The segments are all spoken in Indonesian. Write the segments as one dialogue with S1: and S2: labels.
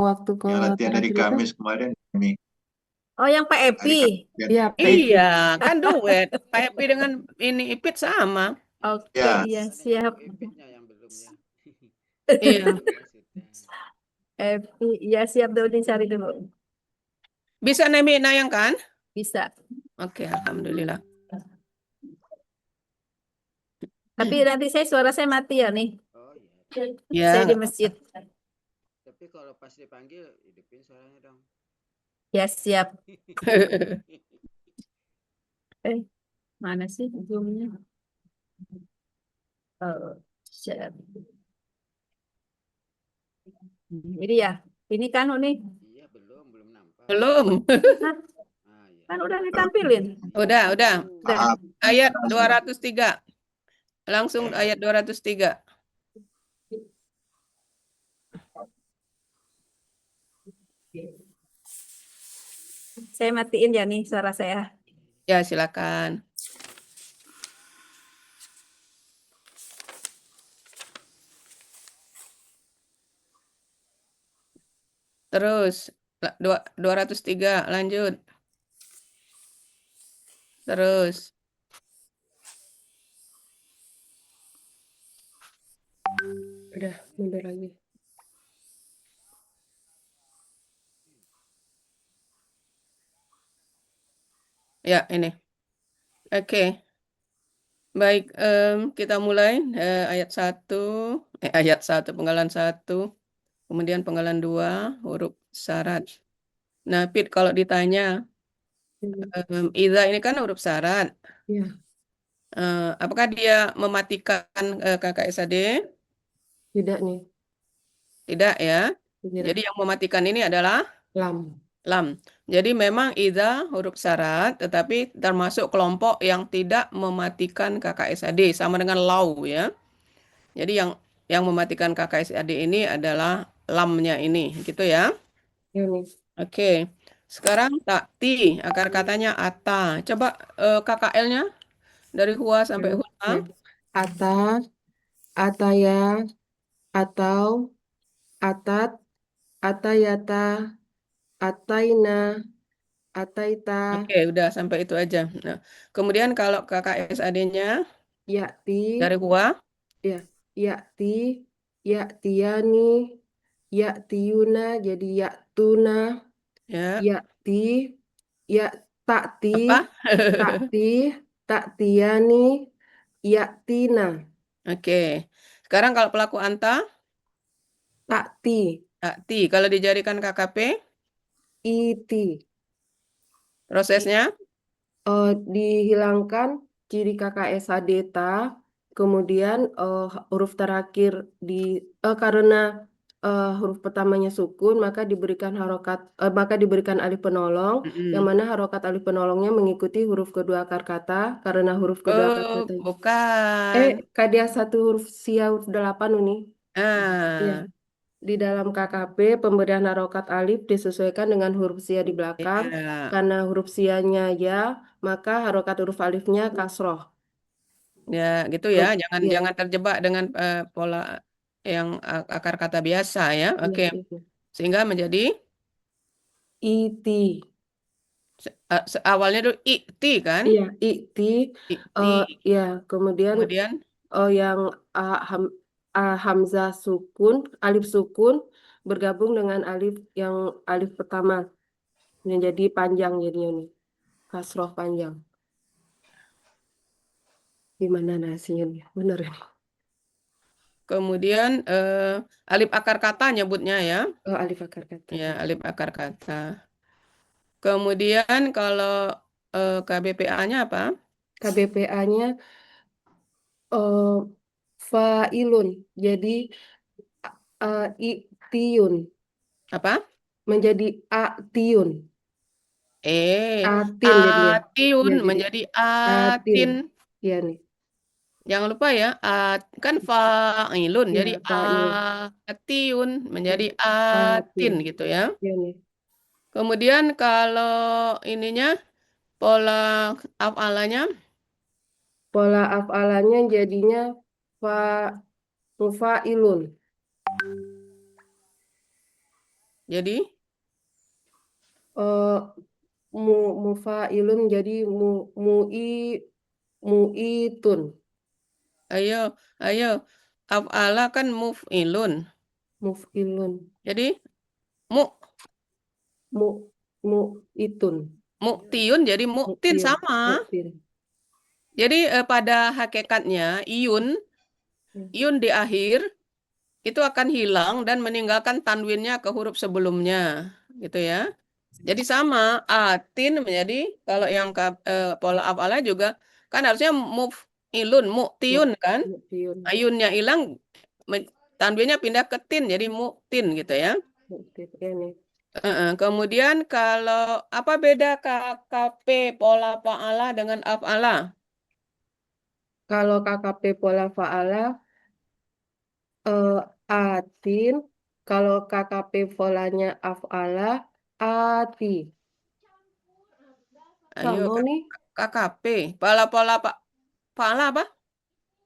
S1: waktu ke
S2: Ya latihan dari
S1: terakhir itu.
S2: Kamis kemarin ini
S3: Oh, yang Pak Epi.
S2: hari Kamis.
S1: Iya,
S4: Iya,
S1: PIP.
S4: kan duet. Pak Epi dengan ini Ipit sama.
S3: Oke,
S2: Ya,
S3: iya
S5: Katanya
S3: siap.
S5: baru ipitnya yang belum ya.
S4: Iya.
S5: Maksudnya.
S3: Epi, iya siap dulu dicari dulu.
S4: Bisa Nemi nayangkan?
S3: Bisa.
S4: Oke, alhamdulillah.
S3: Tapi nanti suara saya mati ya nih.
S5: Oh iya.
S4: Ya,
S3: Saya di
S4: nggak
S3: masjid.
S5: Tapi kalau pas dipanggil hidupin suaranya dong.
S3: Ya siap. Eh, mana sih zoomnya? Oh, siap. Ini ya. Ini kan nih.
S5: Iya belum nampak.
S4: belum.
S3: Hah,
S5: Ah iya.
S3: kan udah ditampilin.
S4: Udah.
S3: Udah.
S2: maaf.
S4: Ayat 203. Langsung ayat 203.
S3: Saya matiin ya nih suara saya.
S4: Ya, silakan. Terus 203 lanjut. Terus
S1: Udah, mundur lagi.
S4: ya ini. Oke. Baik, kita mulai ayat 1, ayat 1 penggalan 1, kemudian penggalan 2 huruf syarat. Nah, Pit kalau ditanya Iza ini kan huruf syarat.
S1: Iya,
S4: Apakah dia mematikan KKSAD?
S1: tidak nih.
S4: Tidak ya.
S1: Tidak.
S4: Jadi yang mematikan ini adalah
S1: Lam.
S4: lam. Jadi memang Iza huruf syarat, tetapi termasuk kelompok yang tidak mematikan KKSAD sama dengan lau ya. Jadi yang mematikan KKSAD ini adalah lamnya ini, gitu ya.
S1: Ya nih.
S4: Oke. Sekarang takti, akar katanya ata. Coba KKL-nya dari hua sampai
S1: Ya.
S4: huna.
S1: Ya. Ata, ataya, atau, atat, atayata, ataina, ataita,
S4: Oke, udah sampai itu aja. Nah, kemudian kalau KKSAD-nya
S1: yakti,
S4: dari hua,
S1: ya, yakti, yaktiani, yaktiyuna, jadi yaktuna,
S4: ya.
S1: yakti, yak, takti,
S4: Apa?
S1: takti, taktiani, yaktina,
S4: Oke. Sekarang kalau pelaku anta,
S1: takti,
S4: takti. Kalau dijadikan KKP,
S1: iti.
S4: prosesnya.
S1: Dihilangkan ciri KKSA deta, kemudian huruf terakhir karena huruf pertamanya sukun, maka diberikan alif penolong, yang
S4: Mm-mm.
S1: mana harokat alif penolongnya mengikuti huruf kedua akar kata, karena huruf kedua akar
S4: Oh,
S1: kata.
S4: bukan.
S1: Kadia satu huruf sia huruf 8 uni. Ya.
S4: Ah,
S1: Di dalam KKP, pemberian harokat alif disesuaikan dengan huruf sia di belakang.
S4: ya.
S1: Karena huruf sianya ya, maka harokat huruf alifnya kasroh.
S4: Ya, gitu ya.
S1: Ke-
S4: Jangan
S1: Ya,
S4: jangan terjebak dengan pola yang akar kata biasa ya.
S1: ya
S4: Oke.
S1: itu.
S4: Sehingga menjadi
S1: Iti.
S4: awalnya dulu ikti kan?
S1: Iya, iti.
S4: Ikti.
S1: eh ya, kemudian
S4: Kemudian
S1: yang hamzah sukun, alif sukun bergabung dengan yang alif pertama yang jadi panjang jadinya nih. Kasroh panjang. Gimana nasinya nih? Bener ini.
S4: kemudian alif akar kata nyebutnya ya.
S1: Oh, alif akar kata.
S4: Ya, alif akar kata. Kemudian kalau KBPA-nya apa?
S1: KBPA-nya failun. Jadi tiun
S4: Apa?
S1: menjadi atiun. Atin jadinya.
S4: Atiun
S1: Ya jadi
S4: menjadi
S1: atin.
S4: atin.
S1: Ya nih.
S4: Jangan lupa ya, kan fa'ilun. Jadi
S1: Ya failun.
S4: atiun
S1: Ya
S4: menjadi atin
S1: atin.
S4: gitu ya.
S1: Ya nih.
S4: Kemudian kalau ininya pola af'alanya
S1: Pola af'alannya jadinya fa mufailun.
S4: Jadi,
S1: eh mufailun menjadi muitun.
S4: ayo, ayo. Af'ala kan muf'ilun.
S1: Mufilun.
S4: Jadi, mu,
S1: Mu muitun.
S4: mu'tiun jadi mu'tin
S1: Muktir.
S4: sama.
S1: Muktir.
S4: Jadi, pada hakikatnya, iun di akhir itu akan hilang dan meninggalkan tanwinnya ke huruf sebelumnya. Gitu ya. Jadi sama, atin menjadi, kalau yang pola af'ala juga, kan harusnya muf'ilun, mu'tiun kan.
S1: Muktiun.
S4: Ayunnya hilang, tanwinnya pindah ke tin, jadi mu'tin gitu ya.
S1: Muktir. Ya nih.
S4: Kemudian kalau apa beda KKP pola fa'ala dengan af'ala?
S1: Kalau KKP pola fa'ala atin. Kalau KKP polanya af'ala ati.
S4: Ayo
S1: Sama nih.
S4: KKP, pola fa'ala apa?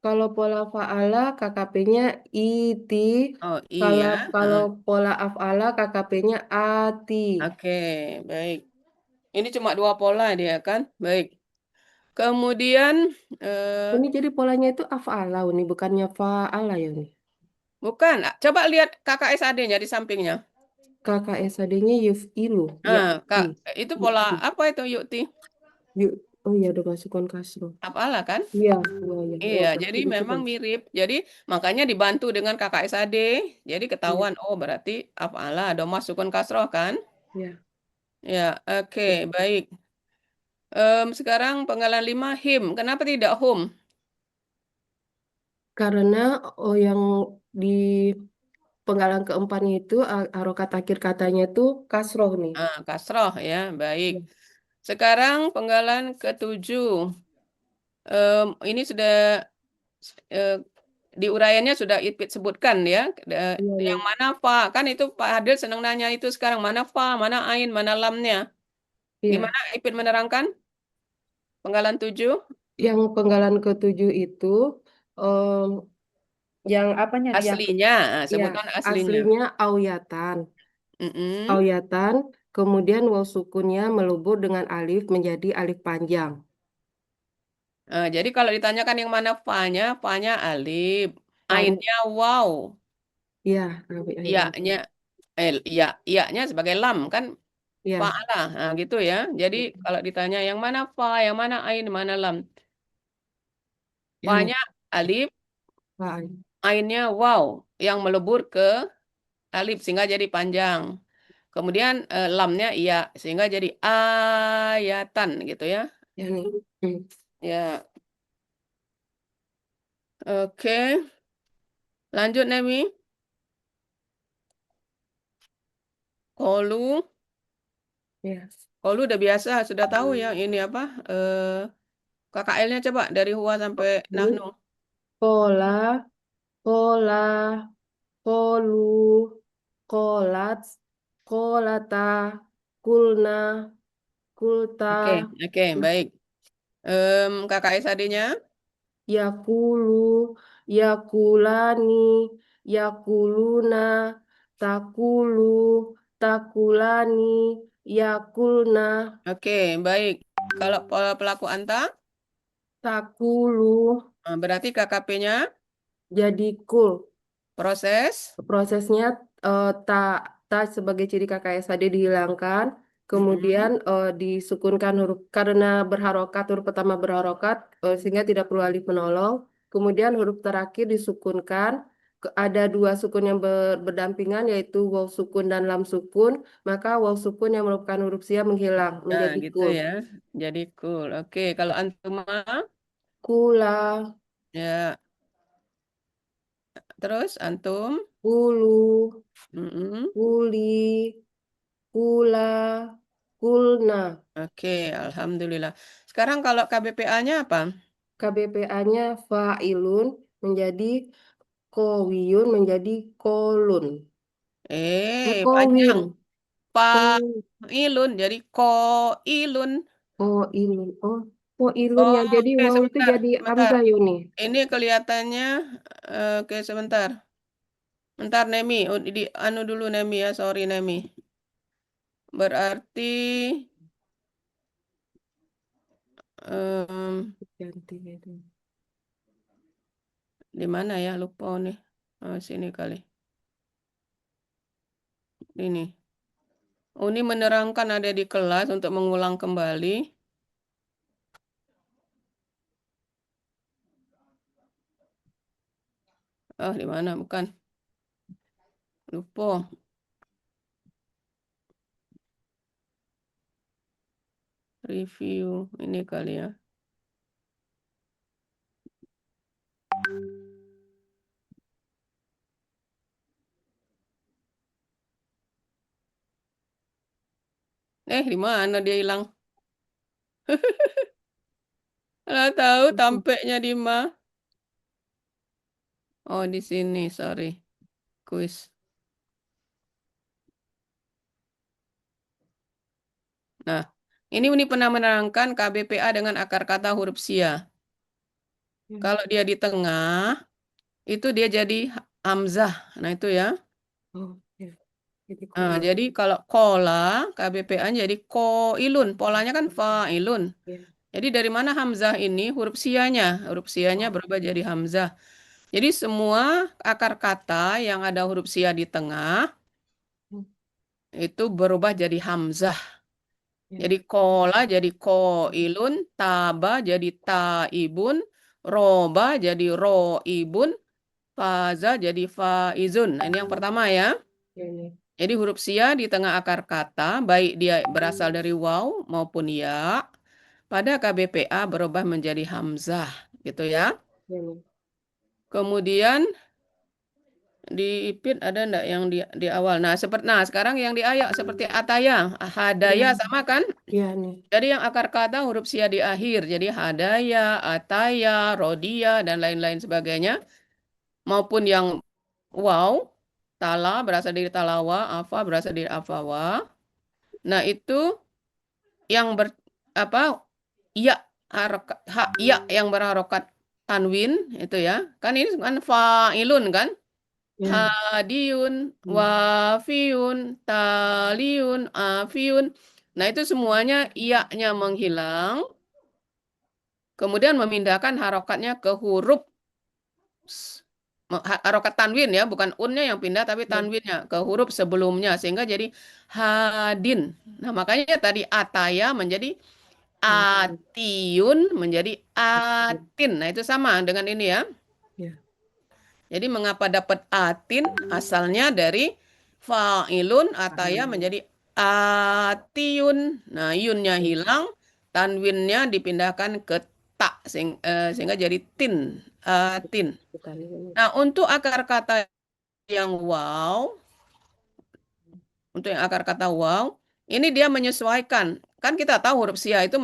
S1: Kalau pola fa'ala KKP-nya iti.
S4: Oh iya.
S1: Kalau kalau pola af'ala KKP-nya ati.
S4: Oke, baik. Ini cuma 2 pola dia kan? Baik. Kemudian
S1: Ini jadi polanya itu af'ala nih, bukannya fa'ala ya nih.
S4: bukan, coba lihat KKSAD-nya di sampingnya.
S1: KKSAD-nya yuf'ilu. Ya.
S4: Kak, itu pola
S1: Yuf'i.
S4: apa itu Yukti?
S1: Yuk. Oh iya, ada masukkan kasro.
S4: Af'ala kan?
S1: Iya, iya, iya.
S4: Iya,
S1: Oh,
S4: jadi
S1: itu
S4: memang
S1: kan.
S4: mirip. Jadi makanya dibantu dengan KKSAD. Jadi
S1: Iya,
S4: ketahuan, oh berarti af'ala ada masukkan kasroh kan?
S1: iya.
S4: Ya, oke, baik. Sekarang penggalan 5 him. Kenapa tidak hum?
S1: Karena yang di penggalan keempatnya itu harokat akhir katanya itu kasroh nih.
S4: Kasroh ya, baik.
S1: Iya,
S4: Sekarang penggalan ke-7. Ini sudah eh, di uraiannya sudah Ipit sebutkan ya.
S1: iya nih.
S4: Yang mana fa? Kan itu Pak Hadil senang nanya itu sekarang. Mana fa, mana ain, mana lamnya.
S1: Iya.
S4: Gimana Ipit menerangkan? Penggalan 7.
S1: Yang penggalan ketujuh itu em, yang apanya? Yang
S4: Aslinya,
S1: ya
S4: sebutan aslinya.
S1: aslinya auyatan.
S4: Mm-mm.
S1: Auyatan, kemudian waw sukunnya melebur dengan alif menjadi alif panjang.
S4: Jadi kalau ditanyakan yang mana fa-nya alif.
S1: Fanya,
S4: Ainnya waw.
S1: ya, alif ain.
S4: Ya-nya, ya-nya sebagai lam kan
S1: Ya,
S4: fa'ala. Nah, gitu ya. Jadi kalau ditanya yang mana fa, yang mana ain, mana lam.
S1: ya nih.
S4: Fa-nya alif,
S1: Fa'an.
S4: ainnya waw yang melebur ke alif sehingga jadi panjang. Kemudian lamnya iya sehingga jadi ayatan gitu ya.
S1: Ya nih. Hmm.
S4: Ya, oke. Lanjut Nemi. Kolu,
S1: Ya.
S4: kolu udah biasa, sudah tahu ya ini apa? KKL-nya coba dari Hua sampai
S1: Ini
S4: Nahnu.
S1: pola, pola, polu, kolat, kolata, kulna, kulta,
S4: Oke, oke, baik. KKSAD-nya?
S1: yakulu, yakulani, yakuluna, takulu, takulani, yakulna,
S4: Oke, baik. Kalau pelaku anta,
S1: takulu,
S4: berarti KKP-nya
S1: jadi kul.
S4: proses.
S1: Prosesnya ta sebagai ciri KKSAD dihilangkan,
S4: Mm-mm.
S1: kemudian disukunkan huruf karena berharokat, huruf pertama berharokat sehingga tidak perlu alif menolong. Kemudian huruf terakhir disukunkan. Ada dua sukun yang berdampingan yaitu waw sukun dan lam sukun. Maka waw sukun yang merupakan huruf siap menghilang
S4: Nah,
S1: menjadi
S4: gitu
S1: kul.
S4: ya. Jadi cool. Oke, kalau antuma,
S1: Kula,
S4: ya. Terus antum.
S1: kulu,
S4: Mm-mm.
S1: kuli, kula, kulna.
S4: Oke, alhamdulillah. Sekarang kalau KBPA-nya apa?
S1: KBPA-nya fa'ilun menjadi kowiyun menjadi kolun.
S4: Panjang.
S1: Kowin. Ko,
S4: Ilun jadi koilun.
S1: koilun. Oh, koilun
S4: Oh,
S1: yang jadi
S4: oke,
S1: wow itu
S4: sebentar,
S1: jadi
S4: sebentar.
S1: hamzah Yuni.
S4: Ini kelihatannya, oke sebentar. Bentar Nemi, anu dulu Nemi ya, sorry Nemi. berarti em,
S1: Ganti itu.
S4: di mana ya? Lupa nih. Sini kali. Ini. Uni menerangkan ada di kelas untuk mengulang kembali. Di mana? Bukan. Lupa. Review. Ini kali ya. Di mana dia hilang? Nggak tahu tampeknya di mana. Oh, di sini, sorry. Kuis. Nah, ini Uni pernah menerangkan KBPA dengan akar kata huruf sia. Kalau dia di tengah, itu dia jadi hamzah. Nah, itu ya.
S1: Oh, ya. Jadi
S4: Jadi kalau kola, KBPA jadi koilun. Polanya kan failun.
S1: ya.
S4: Jadi dari mana hamzah ini? Huruf sianya. Huruf sianya berubah jadi hamzah. Jadi semua akar kata yang ada huruf sia di tengah,
S1: Hmm.
S4: itu berubah jadi hamzah.
S1: Ya.
S4: Jadi kola jadi koilun, taba jadi taibun, roba jadi roibun, faza jadi faizun. Nah, ini yang pertama ya.
S1: Ya, ini.
S4: Jadi huruf sia di tengah akar kata, baik dia berasal dari waw maupun ya, pada KBPA berubah menjadi hamzah, gitu ya.
S1: Ya, ini.
S4: Kemudian di IPIT ada enggak yang di awal? Nah, sekarang yang di ayak seperti ataya, hadaya
S1: Ya.
S4: sama kan?
S1: Ya, nih.
S4: Jadi yang akar kata huruf sia di akhir. Jadi hadaya, ataya, rodia, dan lain-lain sebagainya. Maupun yang waw, tala berasal dari talawa, afa berasal dari afawa. Nah, itu yang ya, ya yang berharokat tanwin, itu ya. Kan ini kan fa'ilun kan?
S1: Ya.
S4: Hadiun,
S1: Hmm.
S4: wafiun, taliun, afiun. Nah, itu semuanya iya-nya menghilang. Kemudian memindahkan harokatnya ke huruf harokat tanwin ya, bukan unnya yang pindah tapi
S1: Ya.
S4: tanwinnya ke huruf sebelumnya sehingga jadi hadin. Nah, makanya tadi ataya menjadi atiun menjadi atin. Nah, itu sama dengan ini ya.
S1: Ya.
S4: Jadi mengapa dapat atin? Asalnya dari fa'ilun ataya menjadi atiun. Nah, yunnya hilang, tanwinnya dipindahkan ke ta sehingga jadi tin, atin.
S1: Kita lihat.
S4: Nah, untuk akar kata yang wow, untuk yang akar kata wow, ini dia menyesuaikan. Kan kita tahu huruf sia itu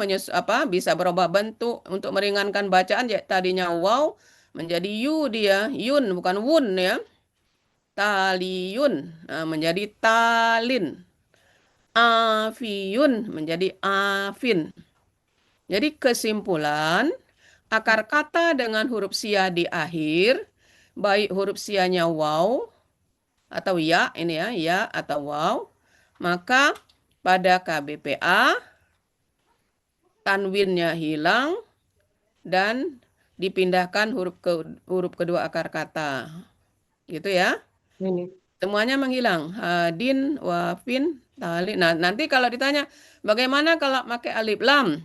S4: bisa berubah bentuk untuk meringankan bacaan. Tadinya wow menjadi yu dia, yun bukan wun ya. Taliyun menjadi talin. Afiyun menjadi afin. Jadi kesimpulan, akar kata dengan huruf sia di akhir, baik huruf sianya waw atau ya, ini ya atau waw, maka pada KBPA tanwinnya hilang dan dipindahkan huruf kedua akar kata. Gitu ya.
S1: Ini.
S4: Semuanya menghilang. Hadin, wafin, tali. Nah, nanti kalau ditanya, bagaimana kalau pakai alif lam?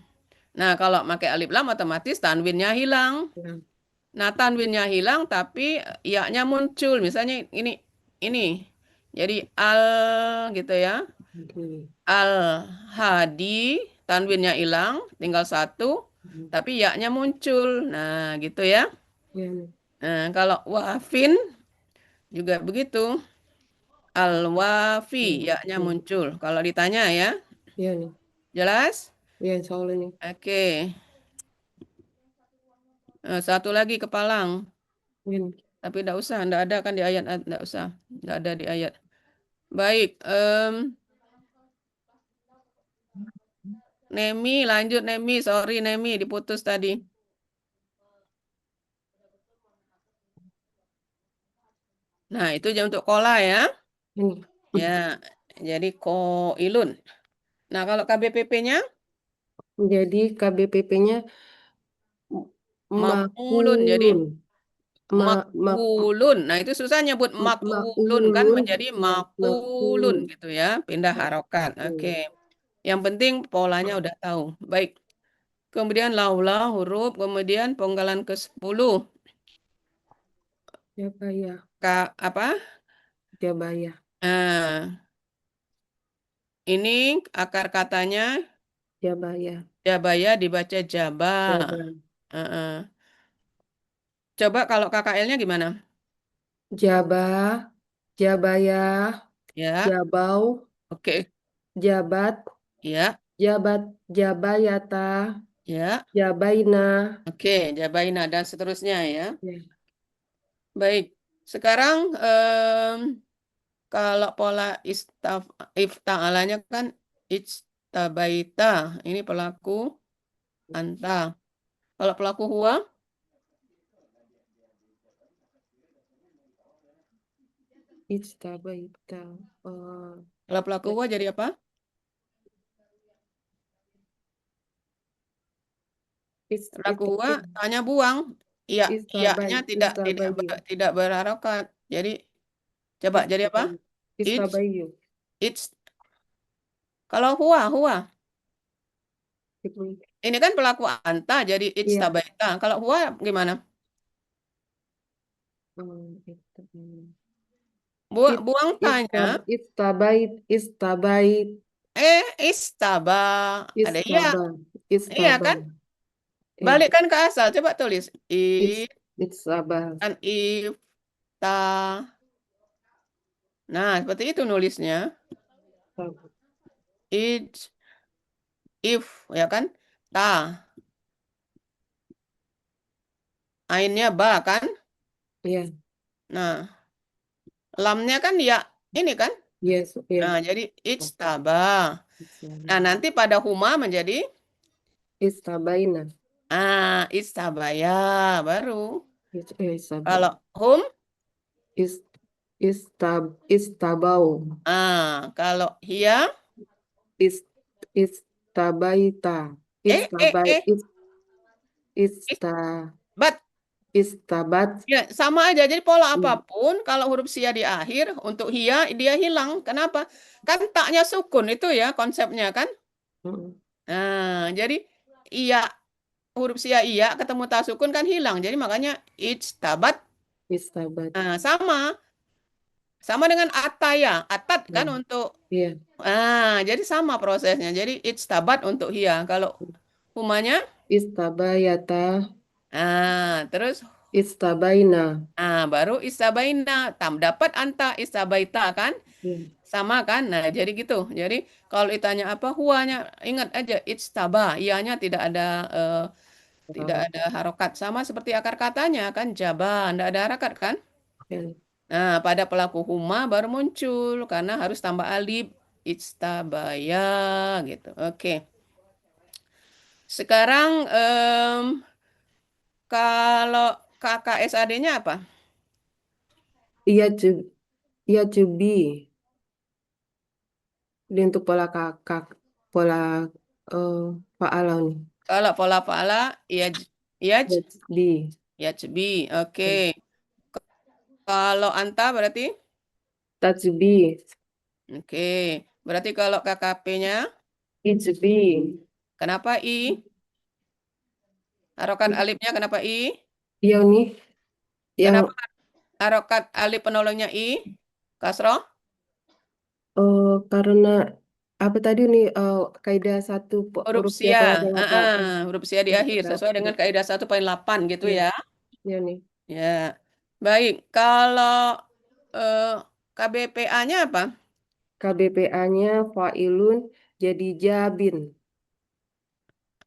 S4: Nah, kalau pakai alif lam otomatis tanwinnya hilang.
S1: Ya.
S4: Nah, tanwinnya hilang tapi ya-nya muncul. Misalnya ini. Jadi al gitu ya.
S1: Ini.
S4: Al-hadi, tanwinnya hilang, tinggal satu, tapi ya-nya muncul. Nah, gitu ya.
S1: Ya, ini.
S4: Nah, kalau wafin juga begitu. Al-wafi, ya-nya
S1: Ya.
S4: muncul. Kalau ditanya ya,
S1: Ya, nih.
S4: jelas?
S1: Ya, soal ini.
S4: Oke. Satu lagi kepalang.
S1: Ini.
S4: Tapi tidak usah, tidak ada kan di ayat, tidak usah. Tidak ada di ayat. Baik, Nemi, lanjut Nemi. Sorry Nemi, diputus tadi. Nah, itu aja untuk kola ya.
S1: Ini.
S4: Ya, Jadi koilun. Nah, kalau KBPP-nya
S1: Jadi KBPP-nya
S4: maf'ulun. Jadi
S1: makulun. Ma, ma,
S4: makulun. Nah, itu susah nyebut makulun kan
S1: maulun.
S4: menjadi
S1: Ya,
S4: makulun
S1: makulun.
S4: gitu ya, pindah harokat. Oke. Yang penting polanya udah tahu. Baik. Kemudian laula huruf, kemudian penggalan ke-10.
S1: Jabaya.
S4: Kak apa?
S1: Jabaya.
S4: Nah, ini akar katanya
S1: Jabaya.
S4: jabaya dibaca jaba.
S1: Jabaya.
S4: Heeh. Coba kalau KKL-nya gimana?
S1: Jabah. Jabaya.
S4: Ya,
S1: Jabau.
S4: oke.
S1: Jabat.
S4: Ya,
S1: Jabat. Jabayata.
S4: ya.
S1: Jabaina.
S4: Oke, jabaina dan seterusnya ya.
S1: Ya.
S4: Baik. Sekarang kalau pola ifta'alanya kan ijtabaita. Ini pelaku anta. Kalau pelaku huwa,
S1: Ijtabaita.
S4: kalau pelaku huwa jadi apa? Pelaku huwa hanya buang. Iya, iyanya
S1: Istabayu.
S4: tidak berharokat. Jadi coba jadi apa?
S1: Istabayu.
S4: It's
S1: Istabayu.
S4: it's kalau huwa.
S1: Gitu.
S4: Ini kan pelaku anta jadi it's
S1: Iya.
S4: tabaita. Kalau huwa gimana?
S1: Itu.
S4: Buang tanya.
S1: Istabait.
S4: Istaba. Ada iya.
S1: Istaba.
S4: Iya
S1: Istaba.
S4: kan?
S1: Eh,
S4: Balikkan ke asal. Coba tulis.
S1: Istaba.
S4: Dan ifta. Nah, seperti itu nulisnya. It, if, ya kan? Ta. Ainnya ba kan?
S1: Iya.
S4: Nah, lamnya kan ya ini kan?
S1: Yes. Iya.
S4: Nah, jadi ijtaba. Nah, nanti pada huma menjadi
S1: Istabaina.
S4: istabaya baru.
S1: Istabau.
S4: Kalau hum,
S1: Is, istabau.
S4: kalau hia,
S1: Is, istabaita.
S4: eh, eh,
S1: Istabai.
S4: eh,
S1: Ista,
S4: but
S1: istabat.
S4: ya sama aja. Jadi pola
S1: Hmm.
S4: apapun, kalau huruf sia di akhir untuk hia dia hilang. Kenapa? Kan taknya sukun itu ya konsepnya kan?
S1: Hmm.
S4: Nah, jadi iya huruf sia iya ketemu ta sukun kan hilang. Jadi makanya ijtabat.
S1: Istabat.
S4: Nah, sama dengan ataya, atat kan
S1: Hmm.
S4: untuk
S1: Iya.
S4: jadi sama prosesnya. Jadi ijtabat untuk hia. Kalau humanya
S1: Istabayata.
S4: terus
S1: Istabaina.
S4: baru istabaina. Dapat anta istabaita kan?
S1: Iya.
S4: Sama kan? Nah, jadi gitu. Jadi kalau ditanya apa huanya, ingat aja ijtaba, ianya tidak ada harokat sama seperti akar katanya kan jaba, tidak ada harokat kan?
S1: Iya.
S4: Nah, pada pelaku huma baru muncul karena harus tambah alif ijtabaya gitu. Oke. Sekarang kalau KKSAD-nya apa?
S1: Iya, iya, Cubi. Ini untuk pola kakak, pola eh fa'alau nih.
S4: Kalau pola fa'ala yaj
S1: Bi.
S4: yajbi. Oke. Kalau anta berarti
S1: Tajbi.
S4: oke. Berarti kalau KKP-nya
S1: Ijbi.
S4: kenapa I? Harokat alifnya kenapa I?
S1: Iya nih, yang
S4: Kenapa harokat alif penolongnya I? Kasroh?
S1: karena apa tadi nih kaidah satu
S4: Huruf
S1: huruf
S4: sia.
S1: pada harokat.
S4: Huruf sia di akhir sesuai dengan kaidah 1.8 gitu
S1: Iya,
S4: ya.
S1: iya nih.
S4: Ya. Baik, kalau eh, KBPA-nya apa?
S1: KBPA-nya fa'ilun jadi jabin.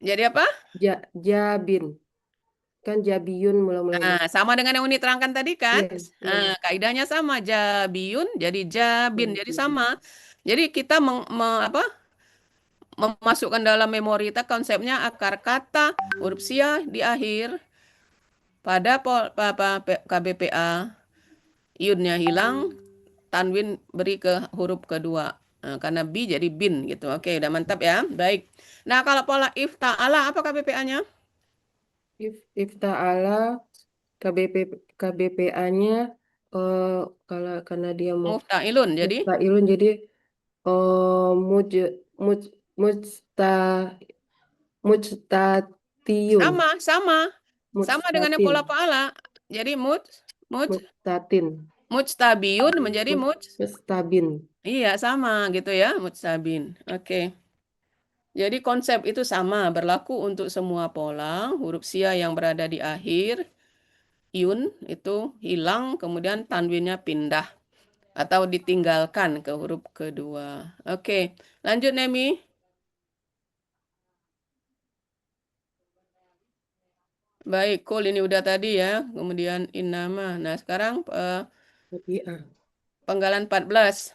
S4: Jadi apa?
S1: Jabin. Kan jabiyun mula-mulanya.
S4: Nah, sama dengan yang Uni terangkan tadi kan?
S1: Iya, iya nih.
S4: Kaidahnya sama, jabiyun jadi jabin, jadi sama. Jadi kita memasukkan dalam memori kita konsepnya akar kata huruf sia di akhir pada KBPA, iunnya hilang, tanwin beri ke huruf kedua. Karena bi jadi bin gitu. Oke, udah mantap ya. Baik. Nah, kalau pola ifta'ala apa KBPA-nya?
S1: Ifta'ala KBPA-nya kalau karena dia
S4: Mufta'ilun. Jadi
S1: musta'ilun jadi muj muj mujta mujtatiyun
S4: sama dengan yang
S1: mujtatin
S4: pola fa'ala. Jadi
S1: mujtatin
S4: mujtabiyun menjadi
S1: mustabin.
S4: iya sama gitu ya, mujtabin. Oke. Jadi konsep itu sama, berlaku untuk semua pola, huruf sia yang berada di akhir, yun itu hilang, kemudian tanwinnya pindah atau ditinggalkan ke huruf kedua. Oke, lanjut Nemi. Baik, cool ini udah tadi ya, kemudian innama. Nah, sekarang
S1: Tabi'ah
S4: penggalan 14.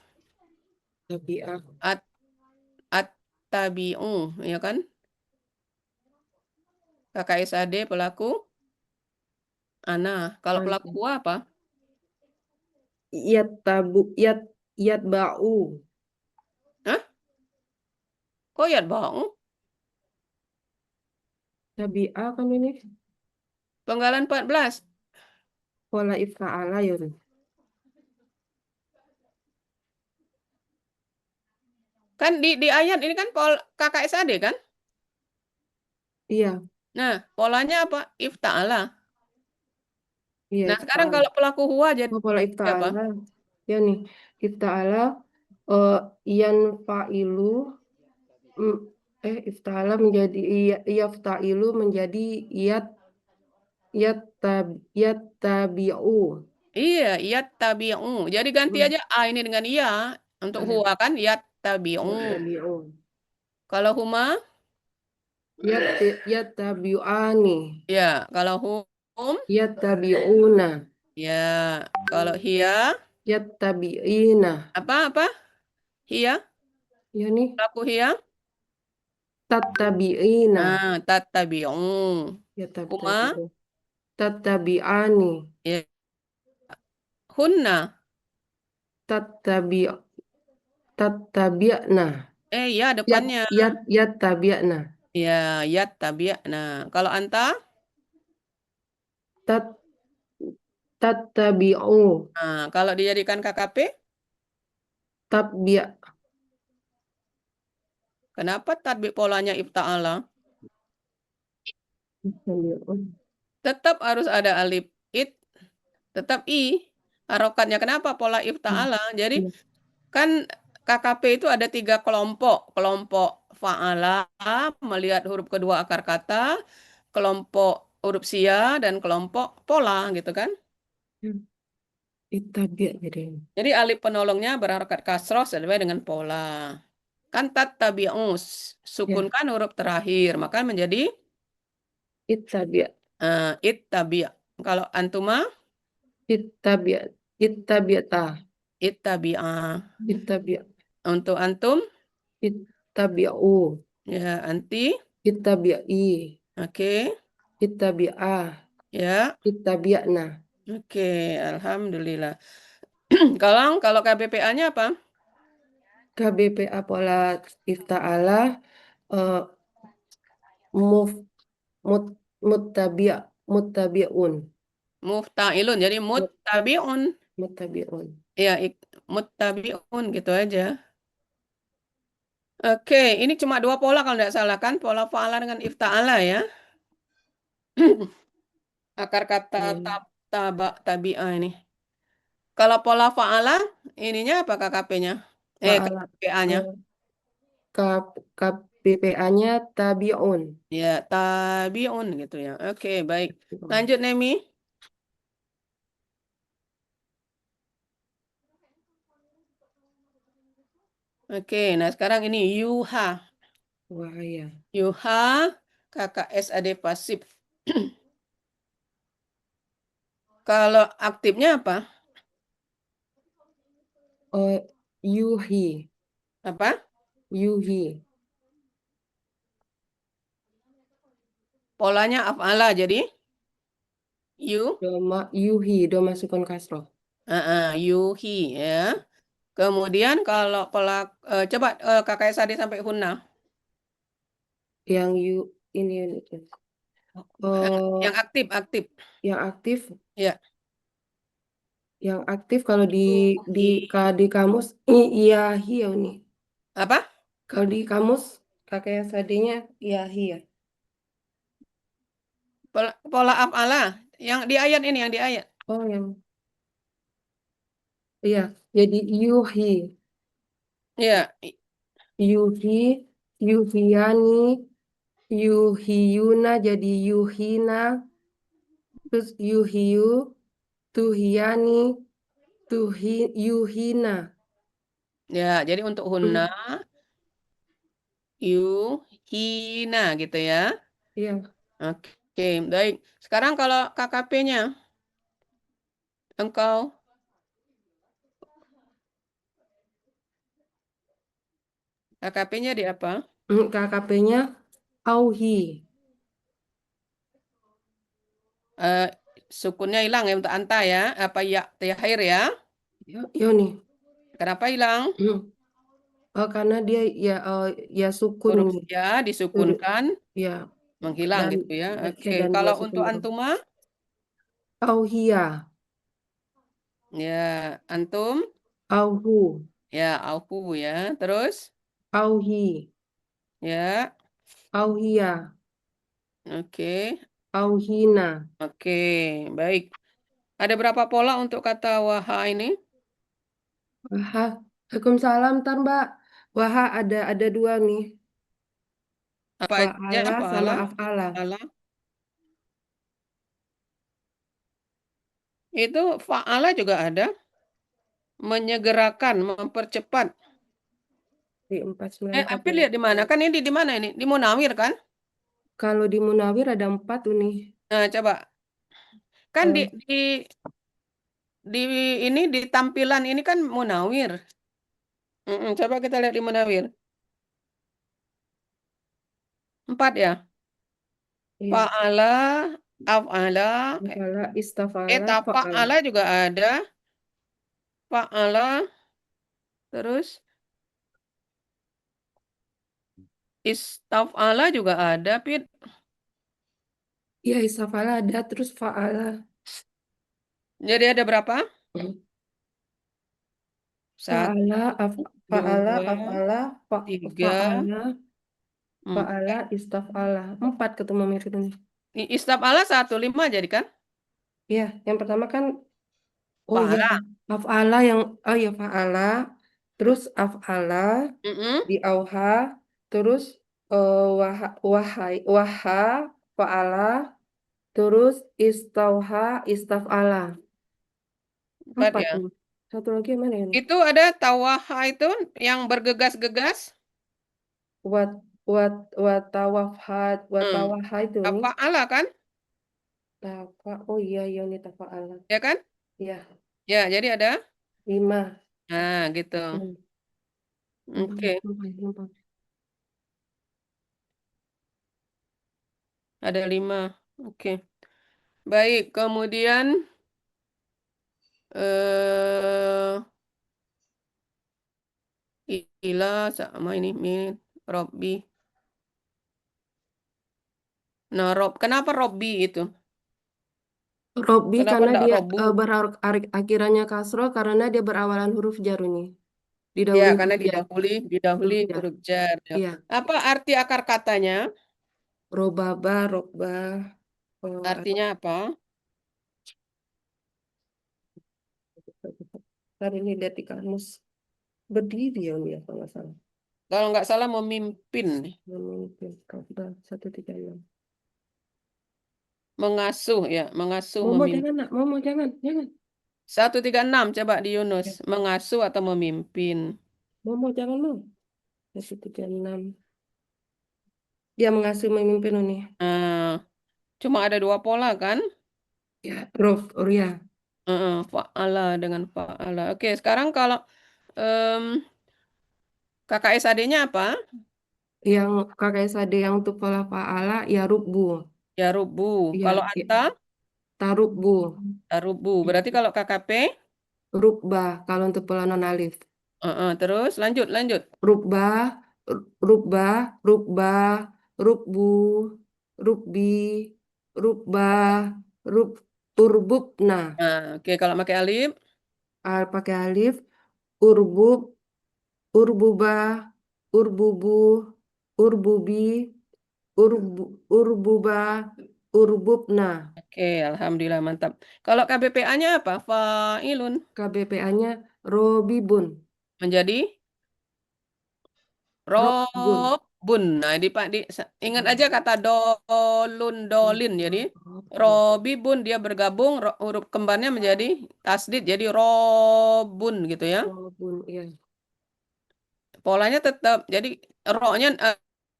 S1: tabi'ah
S4: At at-tabi'u, ya kan? KKSAD pelaku ana. Kalau pelaku huwa apa?
S1: yatba'u
S4: Hah? Kok ya bang?
S1: tabi'ah kan ini
S4: Penggalan 14.
S1: pola ifta'ala ya.
S4: Kan di ayat ini kan KKSAD kan?
S1: Iya,
S4: Nah, polanya apa? Ifta'ala.
S1: iya
S4: Nah, sekarang
S1: ifta'ala.
S4: kalau pelaku huwa jadi
S1: Pola
S4: apa?
S1: ifta'ala. Ya nih, ifta'ala yanfa'ilu mm, ifta'ala menjadi yafta'ilu menjadi yattabi'u.
S4: Iya, yattabi'u. Jadi ganti
S1: Hmm,
S4: aja A ini dengan iya. Untuk huwa kan yattabi'u.
S1: yattabi'u.
S4: Kalau huma,
S1: Yattabi'ani.
S4: ya. Kalau hum,
S1: Yattabi'una.
S4: ya. Kalau hiya,
S1: Yattabi'ina.
S4: apa? Hiya,
S1: Ya nih,
S4: pelaku hiya.
S1: tattabi'ina.
S4: Nah, tattabi'u. Huma,
S1: Yattabi'u. Tattabi'ani.
S4: ya. Hunna.
S1: Tattabi' tattabi'na.
S4: Ya depannya.
S1: Yattabi'na.
S4: Ya, yattabi'na. Kalau anta,
S1: Tat tattabi'u.
S4: nah, kalau dijadikan KKP,
S1: Tatbi'
S4: kenapa tadbik polanya ifta'ala? Tetap harus ada alif it, tetap i. Harokatnya kenapa pola ifta'ala? Jadi kan KKP itu ada 3 kelompok. Kelompok fa'ala, melihat huruf kedua akar kata, kelompok huruf sia, dan kelompok pola gitu kan.
S1: Ittabi' jadi.
S4: Jadi alif penolongnya berharokat kasroh sesuai dengan pola. Kan tattabi'us,
S1: Ya,
S4: sukunkan huruf terakhir, maka menjadi
S1: ittabi'
S4: ittabi'. Kalau antuma,
S1: ittabi' ittabi'ta.
S4: ittabi'ah.
S1: Ittabi'
S4: Untuk antum,
S1: ittabi'u.
S4: ya anti,
S1: Ittabi'i.
S4: oke,
S1: Ittabi'ah.
S4: ya,
S1: Ittabi'na.
S4: oke, alhamdulillah. Kalau KBPA-nya apa?
S1: KBPA pola ifta'ala eh, muf mut muttabi' muttabi'un.
S4: Mufta'ilun, jadi muttabi'un.
S1: Muttabi'un.
S4: Ya, muttabi'un gitu aja. Oke, ini cuma 2 pola kalau tidak salah kan? Pola fa'ala dengan ifta'ala ya. Akar kata tabi'ah ini. Kalau pola fa'ala, ininya apa KKP-nya?
S1: Fa'ala.
S4: KBPA-nya.
S1: KBPA-nya tabi'un.
S4: Ya, tabi'un gitu ya. Oke, baik. Lanjut, Nemi. Oke, nah sekarang ini yuha.
S1: Wah ya.
S4: Yuha, KKSAD pasif. Kalau aktifnya apa?
S1: Oh, yuhi.
S4: Apa?
S1: Yuhi.
S4: Polanya af'ala, jadi
S1: Yuhi. Doma sukun kasroh.
S4: yuhi ya. Kemudian kalau coba KKSAD sampai hunna.
S1: Yang ini itu. Oh,
S4: Yang aktif, aktif.
S1: yang aktif,
S4: Ya.
S1: kalau di kamus iya iya nih.
S4: Apa?
S1: Kalau di kamus kakek sadinya iya iya.
S4: Pola af'ala. Yang di ayat ini, yang di ayat.
S1: Oh yang iya jadi yuhi
S4: Ya.
S1: yuhi yuhiyani yuhiyuna jadi yuhina terus yuhiyu tuhiyani yuhina.
S4: Ya, jadi untuk hunna,
S1: Hmm,
S4: hina gitu ya.
S1: iya.
S4: Oke, baik. Sekarang kalau KKP-nya, engkau KKP-nya di apa?
S1: KKP-nya auhi.
S4: Eh, Sukunnya hilang ya untuk anta ya. Apa ya terakhir ya?
S1: Yo nih.
S4: Kenapa hilang?
S1: Oh, karena dia ya sukun
S4: Huruf
S1: ini.
S4: ya
S1: Huruf,
S4: disukunkan,
S1: ya
S4: menghilang
S1: dan
S4: gitu ya. Oke,
S1: dan dua
S4: kalau
S1: sukun
S4: untuk
S1: huruf.
S4: antuma,
S1: Auhia,
S4: ya antum,
S1: auhu,
S4: ya auku ya. Terus,
S1: auhi,
S4: ya,
S1: auhia,
S4: oke,
S1: auhina.
S4: oke, baik. Ada berapa pola untuk kata waha ini?
S1: Wah, Waalaikumsalam, tar Mbak. Wah, ada dua nih.
S4: Apa aja?
S1: Fa'ala sama
S4: Fa'ala,
S1: af'ala.
S4: fa'ala. Itu fa'ala juga ada. Menyegerakan, mempercepat.
S1: Di 494
S4: Tapi
S1: ya.
S4: lihat di mana? Kan ini di mana ini? Di Munawir kan?
S1: Kalau di Munawir ada 4 tuh nih.
S4: Nah, coba. Kan
S1: Eh,
S4: di ini di tampilan ini kan Munawir. Coba kita lihat di Munawir. 4 ya.
S1: iya.
S4: Fa'ala, af'ala,
S1: Fa'ala, istafala, fa'ala.
S4: fa'ala juga ada. Fa'ala, terus istaf'ala juga ada, Pit.
S1: Iya, istafala ada, terus fa'ala.
S4: Jadi ada berapa? Satu,
S1: Fa'ala, fa'ala,
S4: dua,
S1: af'ala,
S4: tiga,
S1: fa'ala, fa'ala,
S4: empat.
S1: istafala. 4 ketemu mirip ini.
S4: Istaf'ala 1, 5 jadi kan?
S1: Iya, yang pertama kan, oh iya,
S4: Fa'ala.
S1: af'ala oh iya, fa'ala, terus af'ala,
S4: Mm-mm.
S1: di auha, terus waha, fa'ala, terus istauha, istaf'ala.
S4: 4
S1: 4
S4: ya.
S1: tuh. Satu lagi yang mana ini?
S4: Itu ada tawaha itu yang bergegas-gegas.
S1: Wat,
S4: Hmm.
S1: watawaha itu nih.
S4: Fa'ala kan?
S1: Oh iya, iya, ini tafa'ala.
S4: Ya kan?
S1: Iya,
S4: Ya, jadi ada.
S1: 5.
S4: Nah, gitu. Oke,
S1: Numpang.
S4: ada 5. Oke. Baik, kemudian eh ila sama ini min Robbi. Nah, kenapa Robbi itu?
S1: Robi
S4: Kenapa
S1: karena
S4: enggak
S1: dia
S4: Robu?
S1: akhirannya kasro karena dia berawalan huruf jar ini.
S4: Ya,
S1: Didahului
S4: karena
S1: huruf jar.
S4: didahului
S1: Huruf jar.
S4: huruf jar. Ya.
S1: Iya.
S4: Apa arti akar katanya?
S1: Robaba, rokba.
S4: Artinya apa?
S1: Tadi ini lihat di kamus. Berdiri ya ini ya kalau nggak salah.
S4: Kalau nggak salah memimpin,
S1: Memimpin. Rokba 136.
S4: mengasuh ya, mengasuh
S1: Momo
S4: memimpin.
S1: jangan nak, Momo jangan, jangan.
S4: 136 coba di Yunus,
S1: Ya.
S4: mengasuh atau memimpin.
S1: Momo jangan mau. 136. Dia mengasuh memimpin ini.
S4: Nah, cuma ada 2 pola kan?
S1: Ya, Ria.
S4: Fa'ala dengan fa'ala. Oke, sekarang kalau em, KKSAD-nya apa?
S1: Yang kakak sade yang untuk pola fa'ala ya rubbu.
S4: Ya rubu.
S1: Ya,
S4: Kalau
S1: ya,
S4: anta,
S1: tarubbu.
S4: rubu. Berarti kalau KKP,
S1: Rukbah kalau untuk pola non alif.
S4: Terus lanjut, lanjut.
S1: Rubah, rubah, rubah, rubbu, rubbi, rubah, rub, urbubna.
S4: Nah, oke, kalau pakai alif,
S1: Pakai alif, urbub, urbubah, urbubu, urbubi, urbubah, urbubna.
S4: oke, alhamdulillah mantap. Kalau KBPA-nya apa? Fa'ilun
S1: KBPA-nya robibun,
S4: menjadi
S1: robun.
S4: robun. Nah, ingat aja kata dolun, dolin. Jadi robibun dia bergabung, huruf kembarnya menjadi tasdid, jadi robun gitu ya.
S1: Robun, ya.
S4: Polanya tetap, jadi ro-nya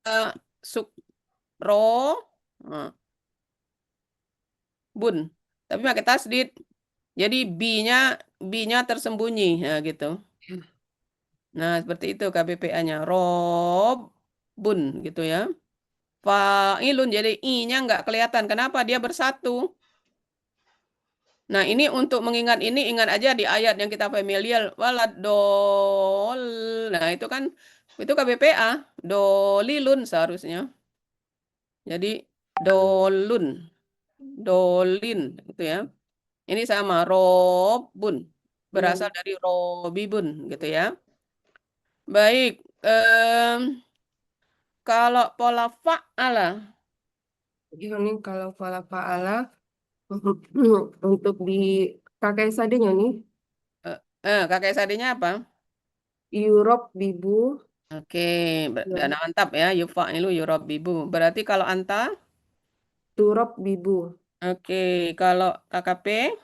S4: eh, suk ro, eh, bun. Tapi pakai tasdid. Jadi B-nya tersembunyi, nah gitu. Nah, seperti itu KBPA-nya. Robun gitu ya. Fa'ilun jadi I-nya nggak kelihatan. Kenapa? Dia bersatu. Nah, ini untuk mengingat ini, ingat aja di ayat yang kita familiar. Waladol. Nah, itu KBPA. Dolilun seharusnya. Jadi, dolun. Dolin. Gitu ya. Ini sama. Robun. Berasal
S1: Ya.
S4: dari robibun. Gitu ya. Baik. Kalau pola fa'ala.
S1: Ini kalau fala fa'ala untuk di kakek sadenya nih,
S4: Kakek sadinya apa?
S1: Europe bibu,
S4: Oke, dan
S1: ya,
S4: mantap ya. Yufa'ilu yurabbibu. Berarti kalau anta,
S1: Turop bibu,
S4: oke. Kalau KKP,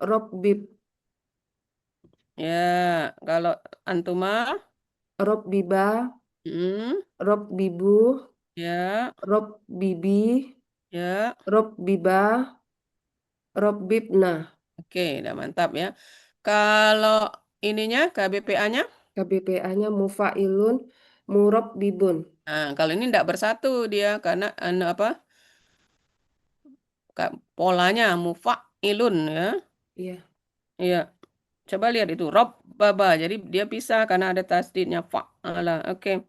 S1: Rob bib,
S4: ya. Kalau antuma,
S1: Rob biba,
S4: hmm,
S1: Rob bibu,
S4: ya,
S1: Rob bibi,
S4: ya.
S1: Rob biba, Rob bibna.
S4: Oke, udah mantap ya. Kalau ininya, KBPA-nya,
S1: KBPA-nya mufailun, murob bibun.
S4: nah kalau ini tidak bersatu dia karena apa? Polanya mufa'ilun ya.
S1: Iya.
S4: Iya, coba lihat itu rob baba. Jadi dia pisah karena ada tasdidnya fa'ala. Oke.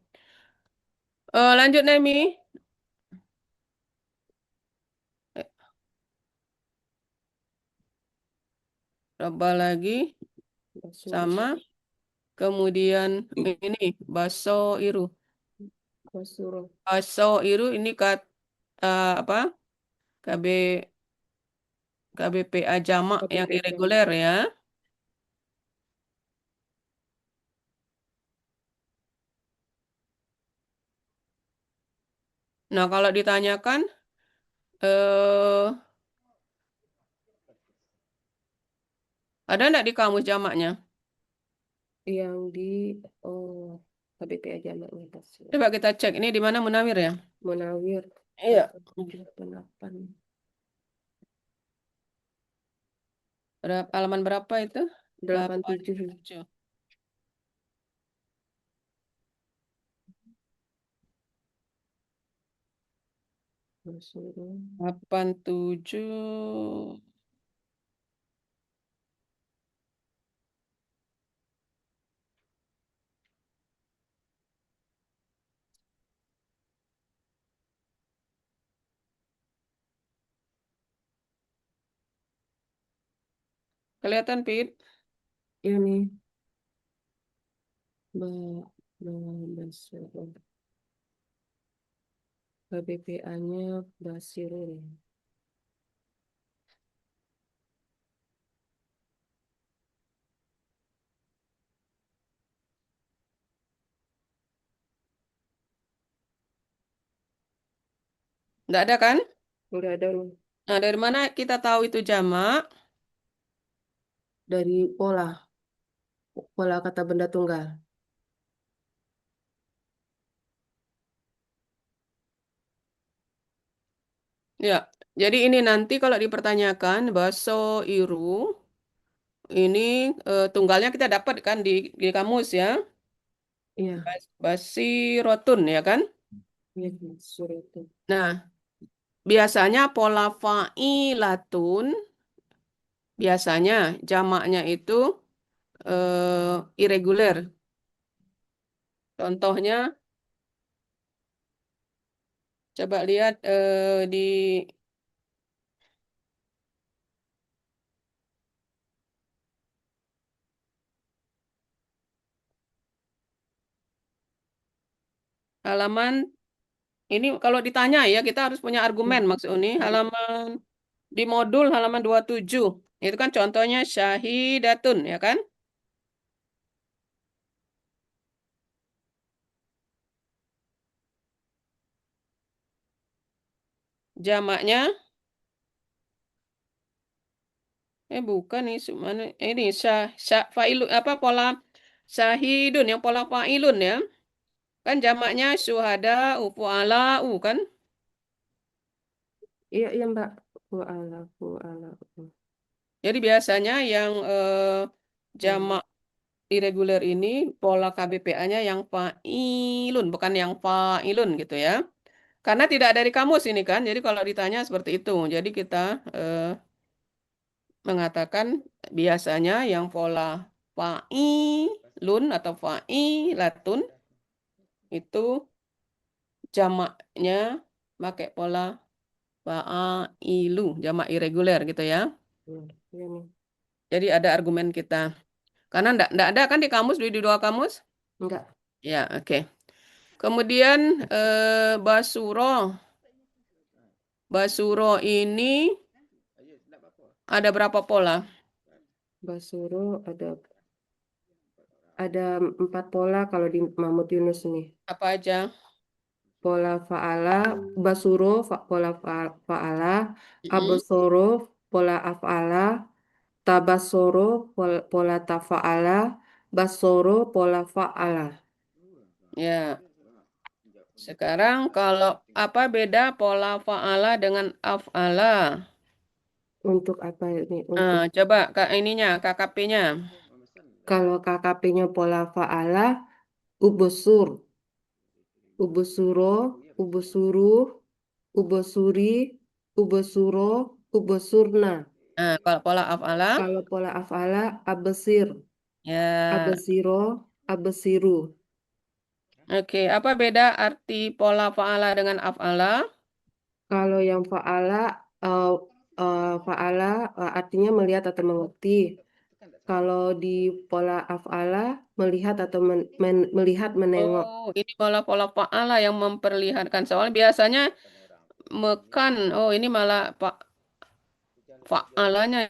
S4: Lanjut Nemi. Eh, Coba lagi
S1: Basuru,
S4: sama kemudian ini baso iru.
S1: basuru,
S4: Baso iru ini apa? KB KBPA jamak yang
S1: KBPA.
S4: irregular ya. Nah, kalau ditanyakan eh ada enggak di kamus jamaknya?
S1: Yang di oh KBPA jamaknya basuru.
S4: Coba kita cek ini di mana Munawir ya?
S1: Munawir
S4: Iya.
S1: 8.
S4: Halaman berapa itu?
S1: 87.
S4: 87. 87. Kelihatan, Pit?
S1: Ya nih, ba, ba, basuru. KBPA-nya Basirul.
S4: Enggak ada kan?
S1: Udah ada nih.
S4: Nah, dari mana kita tahu itu jamak?
S1: Dari pola kata benda tunggal.
S4: Ya, jadi ini nanti kalau dipertanyakan baso iru, ini tunggalnya kita dapat kan di kamus ya.
S1: Iya,
S4: Basirotun ya kan?
S1: iya, basuru itu.
S4: Nah, biasanya pola fa'ilatun, biasanya jamaknya itu irregular. Contohnya, coba lihat di halaman ini kalau ditanya ya kita harus punya argumen maksud ini halaman di modul halaman 27. Itu kan contohnya syahidatun ya kan? Jamaknya bukan nih mana ini fa'ilun apa pola syahidun yang pola fa'ilun ya. Kan jamaknya syuhada fu'ala kan?
S1: Iya, iya Mbak. Wa'ala, wa'ala.
S4: Jadi biasanya yang jamak irregular ini pola KBPA-nya yang fa'ilun bukan yang fa'ilun gitu ya. Karena tidak dari kamus ini kan. Jadi kalau ditanya seperti itu. Jadi kita mengatakan biasanya yang pola fa'ilun atau fa'ilatun itu jamaknya pakai pola fa'ilu, jamak irregular gitu ya.
S1: Iya nih.
S4: Jadi ada argumen kita. Karena enggak ada kan di kamus, di dua kamus?
S1: Enggak.
S4: Ya, oke. Kemudian basuro. Basuro ini ada berapa pola?
S1: Basuro ada 4 pola kalau di Mahmud Yunus ini.
S4: Apa aja?
S1: Pola fa'ala, basuro, pola fa'ala,
S4: Mm-mm.
S1: abasoro, pola af'ala, tabasoro, pola tafa'ala, basoro, pola fa'ala.
S4: Ya. Sekarang kalau apa beda pola fa'ala dengan af'ala?
S1: Untuk apa ini?
S4: Nah,
S1: Untuk
S4: coba Kak ininya, KKP-nya.
S1: kalau KKP-nya pola fa'ala, ubusur, ubusuro, ubusuru, ubusuri, ubusuro, ubusurna.
S4: Nah, kalau pola af'ala,
S1: Kalau pola af'ala, abesir,
S4: ya.
S1: abesiro, abesiru.
S4: Oke, apa beda arti pola fa'ala dengan af'ala?
S1: Kalau yang fa'ala artinya melihat atau mengerti. Kalau di pola af'ala melihat atau melihat menengok.
S4: Oh, ini pola fa'ala yang memperlihatkan. Soalnya biasanya mekan. Oh, ini malah fa'alanya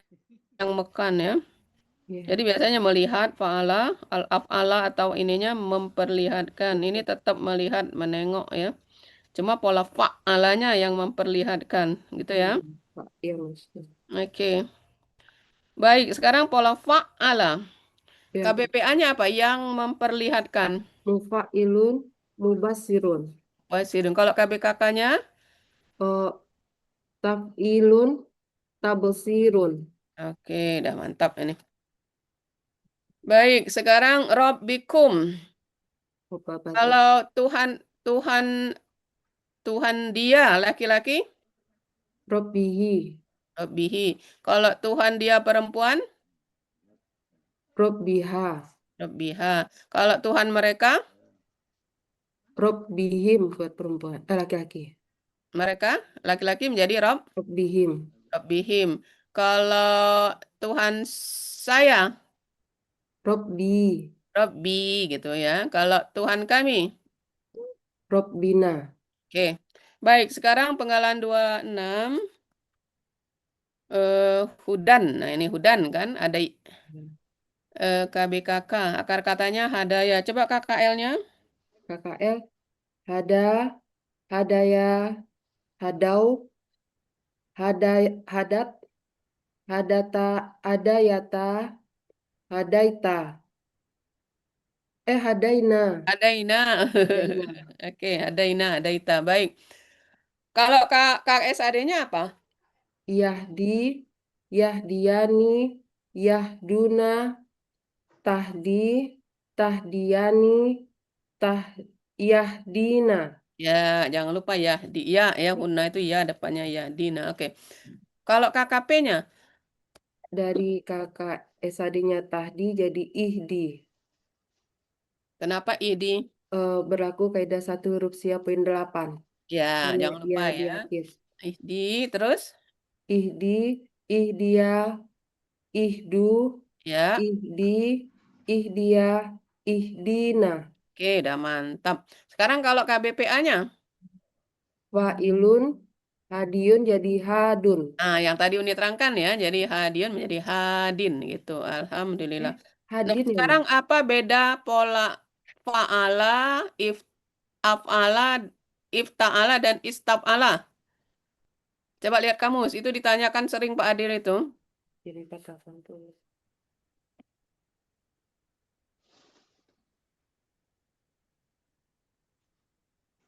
S4: yang mekan ya.
S1: Ya.
S4: Jadi biasanya melihat fa'ala, al-af'ala atau ininya memperlihatkan. Ini tetap melihat, menengok ya. Cuma pola fa'alanya yang memperlihatkan, gitu ya.
S1: Pak, iya Mas.
S4: Oke. Baik, sekarang pola fa'ala.
S1: Ya,
S4: KBPA-nya apa? Yang memperlihatkan.
S1: mufa'ilun, mubasirun.
S4: Wasidun. Kalau KBKK-nya?
S1: Oh, taf'ilun, tabsirun.
S4: Oke, udah mantap ini. Baik, sekarang Robbikum.
S1: Apa bahasa?
S4: Kalau Tuhan, Tuhan, Tuhan dia laki-laki,
S1: Robbihi,
S4: Robbihi. Kalau Tuhan dia perempuan,
S1: Robbiha,
S4: Robbiha. Kalau Tuhan mereka,
S1: Robbihim buat perempuan, laki-laki.
S4: mereka laki-laki menjadi
S1: Robbihim,
S4: Robbihim. Kalau Tuhan saya,
S1: Robbi,
S4: Robbi gitu ya. Kalau Tuhan kami,
S1: Robbina.
S4: oke. Baik, sekarang penggalan 26 Hudan. Nah, ini Hudan kan ada KBKK. Akar katanya hadaya. Coba KKL-nya.
S1: KKL, hada, hadaya, hadau, hadat, hadata, adayata, hadaita. Hadaina.
S4: Adaina.
S1: Hadaina.
S4: Oke, Adaina, Adaita. Baik. Kalau KSAD-nya apa?
S1: Yahdi, Yahdiani, Yahduna, Tahdi, Tahdiani, Tah, Yahdina.
S4: Ya, jangan lupa ya. Ya, Huna itu ya, depannya ya. Dina. Oke. Kalau KKP-nya?
S1: Dari kakak SAD-nya tahdi jadi ihdi.
S4: Kenapa idi?
S1: Berlaku kaidah 1 huruf siap poin 8.
S4: Ya,
S1: Karena
S4: jangan lupa
S1: di
S4: ya.
S1: akhir.
S4: Ihdi, terus?
S1: Ihdi, ihdia, ihdu,
S4: Ya,
S1: ihdi, ihdia, ihdina.
S4: oke, udah mantap. Sekarang kalau KBPA-nya?
S1: Fa'ilun, hadiun jadi hadun.
S4: Nah, yang tadi Uni terangkan ya, jadi hadian menjadi hadin gitu. Alhamdulillah. Nah,
S1: Hadin ya,
S4: sekarang apa beda pola fa'ala, af'ala, ifta'ala, dan istaf'ala? Coba lihat kamus, itu ditanyakan sering Pak Adil itu.
S1: Jadi katakan tulis.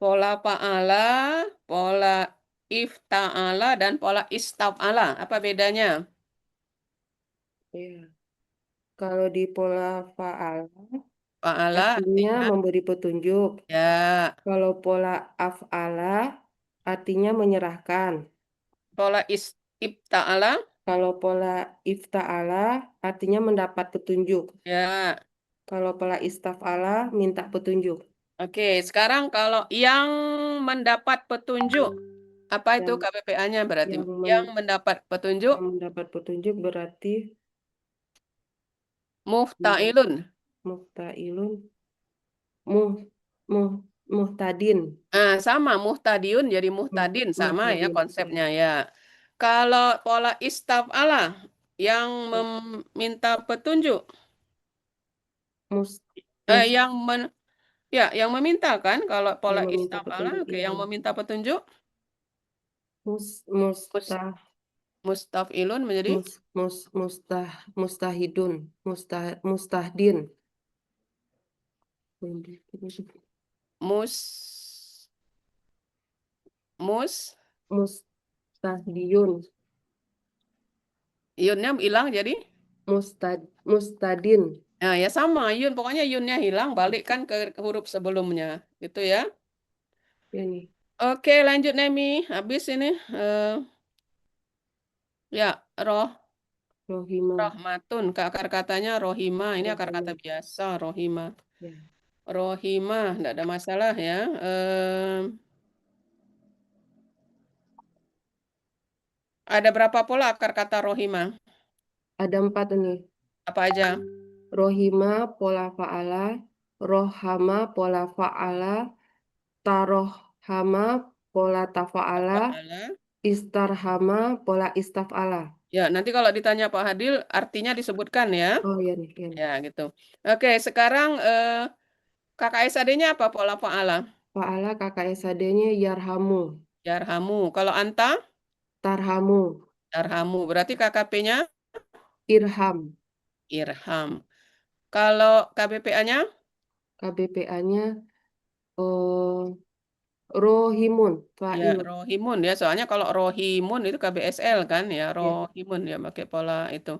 S4: Pola fa'ala, pola ifta'ala, dan pola istaf'ala. Apa bedanya?
S1: Ya. Kalau di pola fa'al
S4: Fa'ala
S1: artinya
S4: artinya
S1: memberi petunjuk.
S4: ya,
S1: Kalau pola af'ala artinya menyerahkan.
S4: pola ifta'ala
S1: Kalau pola ifta'ala artinya mendapat petunjuk.
S4: ya.
S1: Kalau pola istaf'ala minta petunjuk.
S4: Oke, sekarang kalau yang mendapat petunjuk, apa itu
S1: Yang
S4: KBPA-nya berarti?
S1: yang,
S4: Yang
S1: men-
S4: mendapat petunjuk,
S1: yang mendapat petunjuk berarti
S4: mufta'ilun.
S1: muhtailun, muh, muh, muhtadin.
S4: Nah, sama muhtadiun jadi muhtadin, sama ya
S1: Muhtadin. Ya.
S4: konsepnya ya. Kalau pola istaf'ala yang meminta petunjuk,
S1: Mus, mus,
S4: yang ya, yang meminta kan? Kalau pola
S1: yang meminta
S4: istaf'ala,
S1: petunjuk.
S4: oke,
S1: Iya.
S4: yang meminta petunjuk, mus,
S1: Mustah,
S4: mustaf'ilun menjadi
S1: mustahidun, mustahdin.
S4: mus, mus,
S1: Mustahdiyun,
S4: yunnya hilang jadi.
S1: mustadin.
S4: Nah, ya sama, yun. Pokoknya yunnya hilang, balikkan ke huruf sebelumnya. Gitu ya.
S1: Ini
S4: Oke, lanjut Nemi. Habis ini. Ya,
S1: rohimah.
S4: rohmatun. Ke akar katanya rohima. Ini akar kata
S1: Rohimah.
S4: biasa, rohima.
S1: Ya.
S4: Rohima, tidak ada masalah ya. Ada berapa pola akar kata rohima?
S1: Ada 4 ini.
S4: Apa aja?
S1: Rohima pola fa'ala, rohama pola fa'ala, tarohama pola tafa'ala,
S4: Fa'ala.
S1: istarhama pola istaf'ala.
S4: Ya, nanti kalau ditanya Pak Hadil, artinya disebutkan ya.
S1: Oh iya nih, iya nih.
S4: Ya, gitu. Oke, sekarang KKSAD-nya apa pola fa'ala?
S1: Fa'ala kakak SAD-nya yarhamu,
S4: Yarhamu. Kalau anta?
S1: tarhamu,
S4: Yarhamu. Berarti KKP-nya?
S1: irham,
S4: Irham. Kalau KBPA-nya?
S1: KBPA-nya eh, rohimun,
S4: Ya,
S1: fa'il.
S4: rohimun ya. Soalnya kalau rohimun itu KBSL kan ya.
S1: Ya,
S4: Rohimun ya pakai pola itu.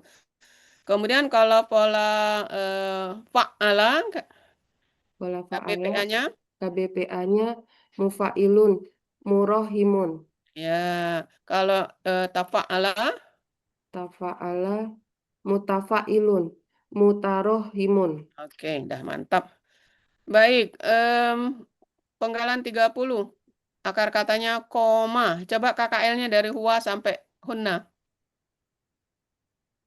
S4: Kemudian kalau pola fa'ala,
S1: pola fa'ala,
S4: KBPA-nya?
S1: KBPA-nya mufa'ilun, murohimun,
S4: Ya, kalau tafa'ala,
S1: tafa'ala, mutafa'ilun, mutarohimun.
S4: oke, udah mantap. Baik, penggalan 30. Akar katanya koma. Coba KKL-nya dari huwa sampai hunna.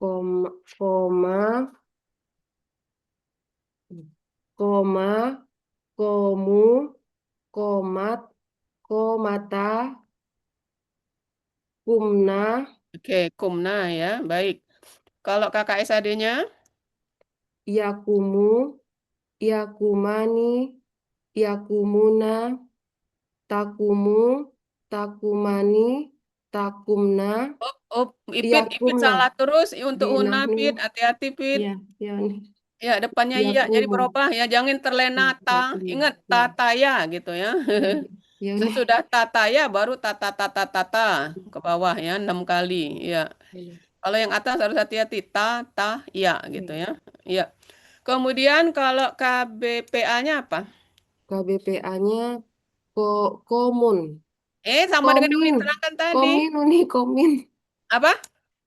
S1: Koma, koma, koma, komu, komat, komata, kumna,
S4: Oke, kumna ya. Baik. Kalau KKSAD-nya?
S1: yakumu, yakumani, yakumuna, takumu, takumani, takumna,
S4: Oh, Ipit
S1: yakumna,
S4: salah terus untuk hunna,
S1: dinahnu,
S4: Pit. Hati-hati, Pit.
S1: ya, ya, nih,
S4: Ya, depannya iya, jadi
S1: yakumu,
S4: berubah ya. Jangan terlena
S1: yakumu,
S4: Ingat
S1: ya,
S4: tataya gitu ya.
S1: ya, ya, nih,
S4: Sesudah tataya baru tata ke bawah ya 6 kali. Ya.
S1: ya,
S4: Kalau yang atas harus hati-hati ta ya gitu
S1: ya.
S4: ya. Ya. Kemudian kalau KBPA-nya apa?
S1: KBPA-nya komun,
S4: Sama dengan yang
S1: komin,
S4: diterangkan tadi.
S1: komin, nih, komin,
S4: Apa?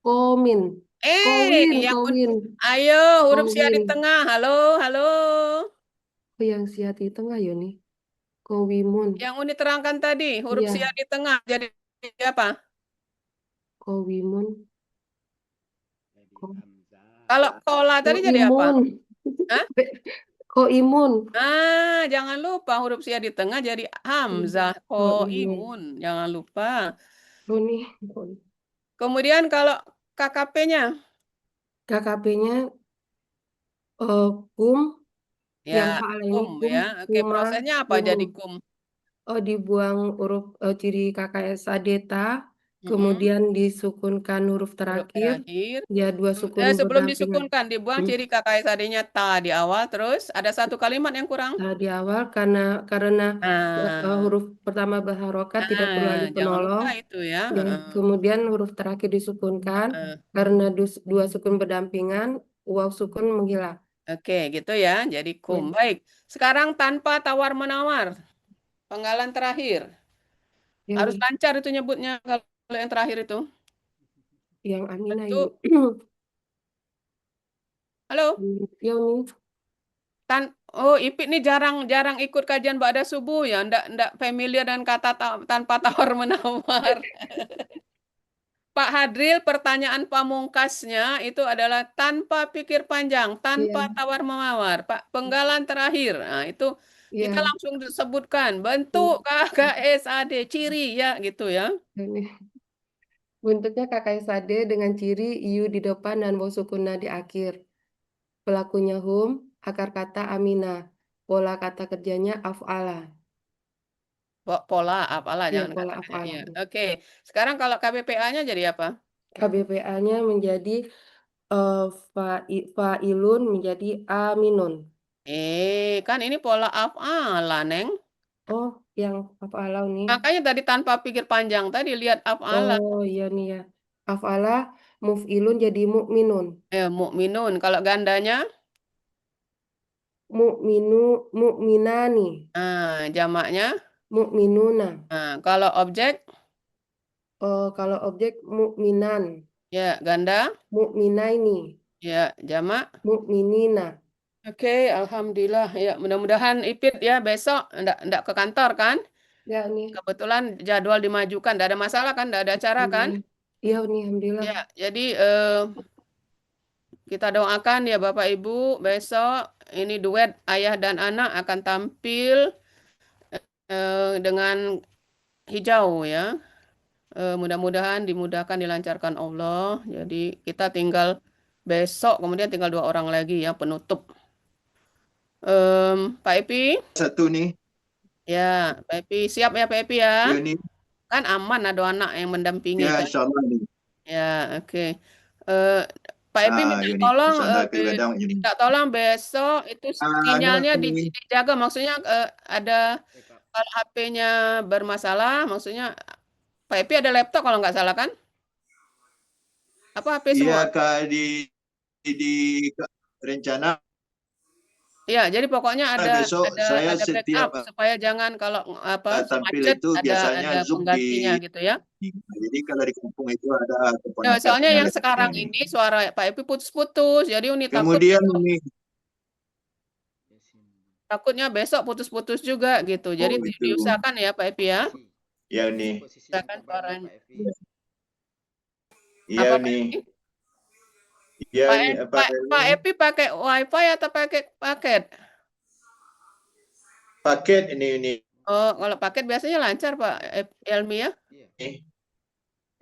S1: komin,
S4: Yang
S1: Kowin.
S4: ayo huruf siap di
S1: Kowin.
S4: tengah. Halo, halo.
S1: Oh, yang siat di tengah ya nih. Kowimun.
S4: Yang Uni terangkan tadi, huruf
S1: Iya,
S4: siap di tengah. Jadi apa?
S1: kowimun.
S5: Jadi
S1: Ko,
S5: Hamzah.
S4: Kalau kola tadi jadi apa?
S1: koimun.
S4: Hah?
S1: Koimun.
S4: Jangan lupa huruf siap di tengah jadi hamzah.
S1: Koimun.
S4: Imun. Jangan lupa.
S1: Oh nih,
S4: Kemudian kalau KKP-nya,
S1: KKP-nya kum
S4: ya
S1: yang faala ini
S4: kum ya. Oke,
S1: kuma
S4: prosesnya apa
S1: kumun.
S4: jadi kum?
S1: Oh, dibuang huruf ciri KKSAD ta,
S4: Mm-mm.
S1: kemudian disukunkan huruf
S4: Huruf
S1: terakhir,
S4: terakhir.
S1: ya dua sukun
S4: Sebelum
S1: berdampingan.
S4: disukunkan, dibuang ciri KKSAD-nya ta di awal, terus ada satu kalimat yang kurang.
S1: Nah, di awal karena
S4: Nah,
S1: huruf pertama berharokat tidak perlu alif
S4: jangan lupa
S1: penolong,
S4: itu ya.
S1: dan kemudian huruf terakhir disukunkan karena dua sukun berdampingan, waw sukun menghilang.
S4: Oke, gitu ya. Jadi kum.
S1: Ya,
S4: Baik. Sekarang tanpa tawar-menawar. Penggalan terakhir.
S1: ya
S4: Harus
S1: nih,
S4: lancar itu nyebutnya kalau yang terakhir itu.
S1: yang Aminah ini.
S4: Bentuk. Halo?
S1: Ya nih,
S4: Oh, Ipit nih jarang ikut kajian Ba'da Subuh ya. Ndak familiar dengan kata tanpa tawar-menawar. Pak Hadril, pertanyaan pamungkasnya itu adalah tanpa pikir panjang, tanpa
S1: iya,
S4: tawar-menawar. Pak, penggalan terakhir. Nah, itu kita
S1: iya,
S4: langsung disebutkan bentuk KKSAD, ciri ya gitu ya.
S1: ini. Bentuknya KKSAD dengan ciri iu di depan dan waw sukunna di akhir. Pelakunya hum, akar kata Aminah. Pola kata kerjanya af'ala.
S4: Pola apalah
S1: Ya,
S4: jangan
S1: pola
S4: kata
S1: af'ala.
S4: ya. Oke. Sekarang kalau KBPA-nya jadi apa?
S1: KBPA-nya menjadi fa'ilun menjadi aminun.
S4: Kan ini pola af'ala, Neng.
S1: Oh, yang af'ala nih.
S4: Makanya tadi tanpa pikir panjang tadi lihat af'ala.
S1: Oh, iya nih ya. Af'ala muf'ilun jadi mu'minun.
S4: Mukminun. Kalau gandanya,
S1: Mu'minani.
S4: jamaknya.
S1: Mu'minuna.
S4: Kalau objek,
S1: Oh, kalau objek mu'minan.
S4: ya ganda,
S1: Mu'minaini.
S4: ya jamak.
S1: Mu'minina.
S4: Oke, alhamdulillah. Ya, mudah-mudahan Ipit ya besok ndak ke kantor kan?
S1: Ya nih.
S4: Kebetulan jadwal dimajukan, ndak ada masalah kan? Ndak ada acara kan?
S1: Iya nih, alhamdulillah.
S4: Ya, jadi kita doakan ya Bapak Ibu besok ini duet ayah dan anak akan tampil dengan hijau ya. Mudah-mudahan dimudahkan dilancarkan Allah. Jadi kita tinggal besok, kemudian tinggal 2 orang lagi ya penutup. Pak Epi,
S2: Satu nih,
S4: ya Pak Epi siap ya Pak Epi ya.
S2: ya nih,
S4: Kan aman ada anak yang mendampingi
S2: ya
S4: kan.
S2: insya Allah nih.
S4: Ya oke. Eh, Pak Epi minta
S2: Ya nih,
S4: tolong,
S2: sana kadang-kadang ini.
S4: minta tolong besok itu
S2: Anu
S4: sinyalnya
S2: ini,
S4: dijaga. Maksudnya ada
S5: Kak.
S4: kalau HP-nya bermasalah, maksudnya Pak Epi ada laptop kalau nggak salah kan? Apa HP semua?
S2: iya Kak di rencana
S4: Iya, jadi pokoknya
S2: besok saya
S4: ada
S2: setiap
S4: backup supaya jangan kalau apa
S2: tampil
S4: macet
S2: itu biasanya
S4: ada
S2: Zoom
S4: penggantinya gitu ya.
S2: jadi kalau di kampung itu ada
S4: Ya,
S2: keponakan
S4: soalnya yang
S2: laptopnya
S4: sekarang
S2: nih.
S4: ini suara Pak Epi putus-putus, jadi Uni
S2: Kemudian ini,
S4: takutnya besok putus-putus juga gitu. Jadi
S2: itu,
S4: diusahakan ya Pak Epi ya.
S2: ya nih,
S5: Posisi yang
S4: Usahakan
S5: terbaik
S4: suaranya.
S5: Pak Evi.
S2: iya
S4: Apa Pak
S2: nih,
S4: Epi?
S2: iya
S4: Pak,
S2: nih,
S4: Pak, Pak Epi pakai WiFi atau pakai paket?
S2: paket ini
S4: Oh, kalau paket biasanya lancar Pak Elmi ya?
S5: Iya.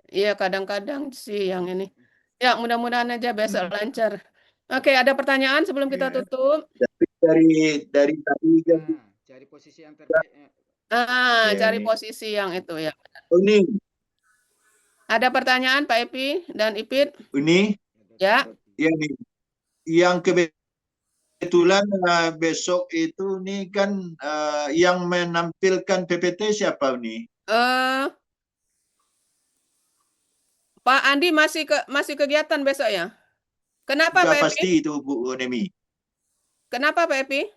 S4: Iya, kadang-kadang sih yang ini. Ya, mudah-mudahan aja besok lancar. Oke, ada pertanyaan sebelum kita
S2: Ya.
S4: tutup?
S2: dari tadi kan
S5: Nah, cari posisi yang terbaik.
S2: Ya,
S4: Cari
S2: nih.
S4: posisi yang itu ya.
S2: Ini
S4: Ada pertanyaan Pak Epi dan Ipit? Ya.
S2: ya nih, yang kebetulan besok itu nih kan yang menampilkan PPT siapa nih?
S4: Eh, Pak Andi masih kegiatan besok ya? Kenapa
S2: Sudah
S4: Pak Epi?
S2: pasti itu Bu Nemi.
S4: Kenapa Pak Epi?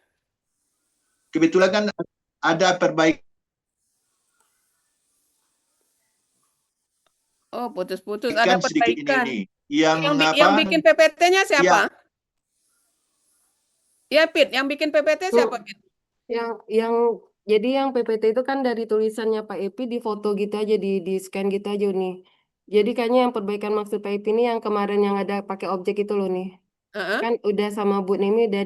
S2: Kebetulan kan ada perbaikan
S4: Oh, putus-putus. Ada
S2: Kan sedikit
S4: perbaikan.
S2: ini. Yang
S4: Yang
S2: apa?
S4: bikin PPT-nya siapa?
S2: Yang
S4: Ya, Pit. Yang bikin PPT siapa, Pit?
S1: Jadi yang PPT itu kan dari tulisannya Pak Epi di foto gitu aja, di scan gitu aja nih. Jadi kayaknya yang perbaikan maksud Pak Epi ini yang kemarin yang ada pakai objek itu loh nih.
S4: Heeh.
S1: Kan udah sama Bu Nemi udah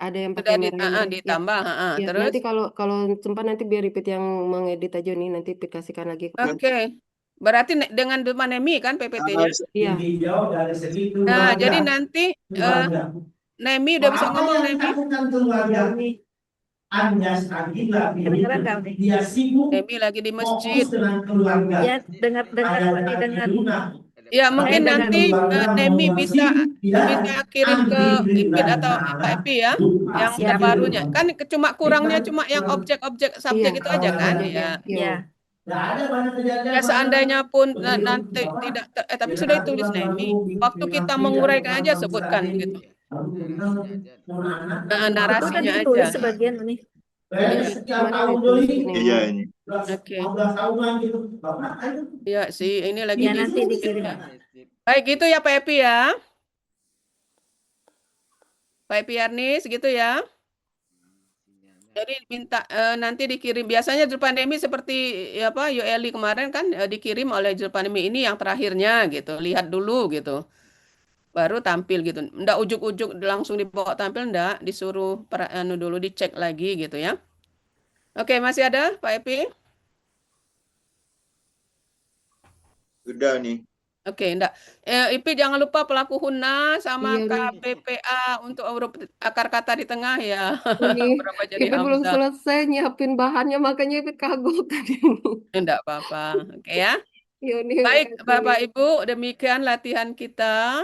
S1: ada yang
S4: Sudah
S1: pakai merah-merah. Ya,
S4: ditambah. Heeh.
S1: ya,
S4: Terus?
S1: nanti kalau sempat nanti biar Ipit yang mengedit aja nih, nanti Ipit kasihkan lagi ke Pak.
S4: Oke. Berarti dengan Nemi kan PPT-nya?
S1: Iya.
S4: Nah, jadi nanti Nemi udah bisa ngomong, Nemi.
S3: Kedengeran nggak, Uni?
S4: Nemi lagi di masjid.
S3: Ya, dengar dengar.
S4: Ya, mungkin
S3: Saya
S4: nanti Nemi bisa kirim ke Ipit atau Pak Epi ya, yang
S3: Siap.
S4: terbarunya. Kan cuma kurangnya cuma yang objek-objek subjek
S1: Iya.
S4: itu aja kan?
S1: Objeknya.
S4: Ya.
S1: Iya.
S4: Ya, seandainya pun nanti tidak tapi sudah ditulis Nemi. Waktu kita menguraikan aja sebutkan gitu.
S3: Itu udah
S4: Narasinya
S3: ditulis
S4: aja.
S3: sebagian, Uni.
S1: Kemarin ditulis Bu Nemi.
S2: Iya ini.
S4: Oke. Ya sih, ini lagi
S3: Ya, nanti dikirim.
S4: Baik, gitu ya Pak Epi ya. Pak Epi Yarnis gitu ya. Jadi minta nanti dikirim. Biasanya judul pandemi seperti ya apa Yoeli kemarin kan dikirim oleh judul pandemi ini yang terakhirnya gitu. Lihat dulu gitu. Baru tampil gitu. Nggak ujuk-ujuk langsung dibawa tampil, nggak. Disuruh dulu dicek lagi gitu ya. Oke, masih ada Pak Epi?
S2: Udah nih.
S4: Oke, enggak. Ipi jangan lupa pelaku Huna sama
S1: Iya nih.
S4: KBPA untuk huruf akar kata di tengah ya.
S1: Ini
S4: Berapa jadi
S1: Ipit belum
S4: Hamzah?
S1: selesai nyiapin bahannya, makanya Ipit kagok tadi.
S4: Enggak apa-apa. Oke ya.
S1: Iya nih,
S4: Baik,
S1: makasih.
S4: Bapak Ibu, demikian latihan kita.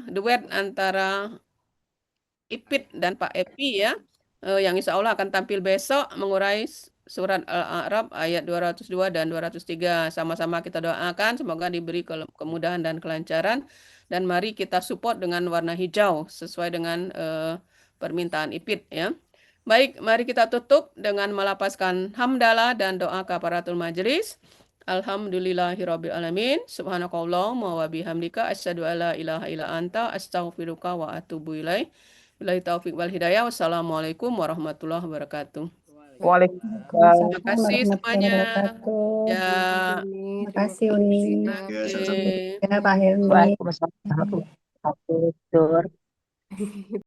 S4: Duet antara Ipit dan Pak Epi ya. Yang insya Allah akan tampil besok mengurai surat Al-A'raf ayat 202 dan 203. Sama-sama kita doakan semoga diberi kemudahan dan kelancaran. Dan mari kita support dengan warna hijau sesuai dengan permintaan Ipit ya. Baik, mari kita tutup dengan melapaskan hamdalah dan doa kafaratul majelis. Alhamdulillahirabbil alamin. Subhanakallahumma wa bihamdika asyhadu alla ilaha illa anta astaghfiruka wa atubu ilaik. Billahi taufik wal hidayah. Wassalamualaikum warahmatullahi wabarakatuh.
S6: Waalaikumsalam
S4: Terima kasih
S6: warahmatullahi
S4: semuanya.
S6: wabarakatuh.
S4: Ya,
S1: Terima
S6: Makasih Uni.
S2: Ya,
S1: kasih.
S2: sama-sama.
S4: oke.
S6: Ya Pak Helmi.
S7: Waalaikumsalam warahmatullahi wabarakatuh.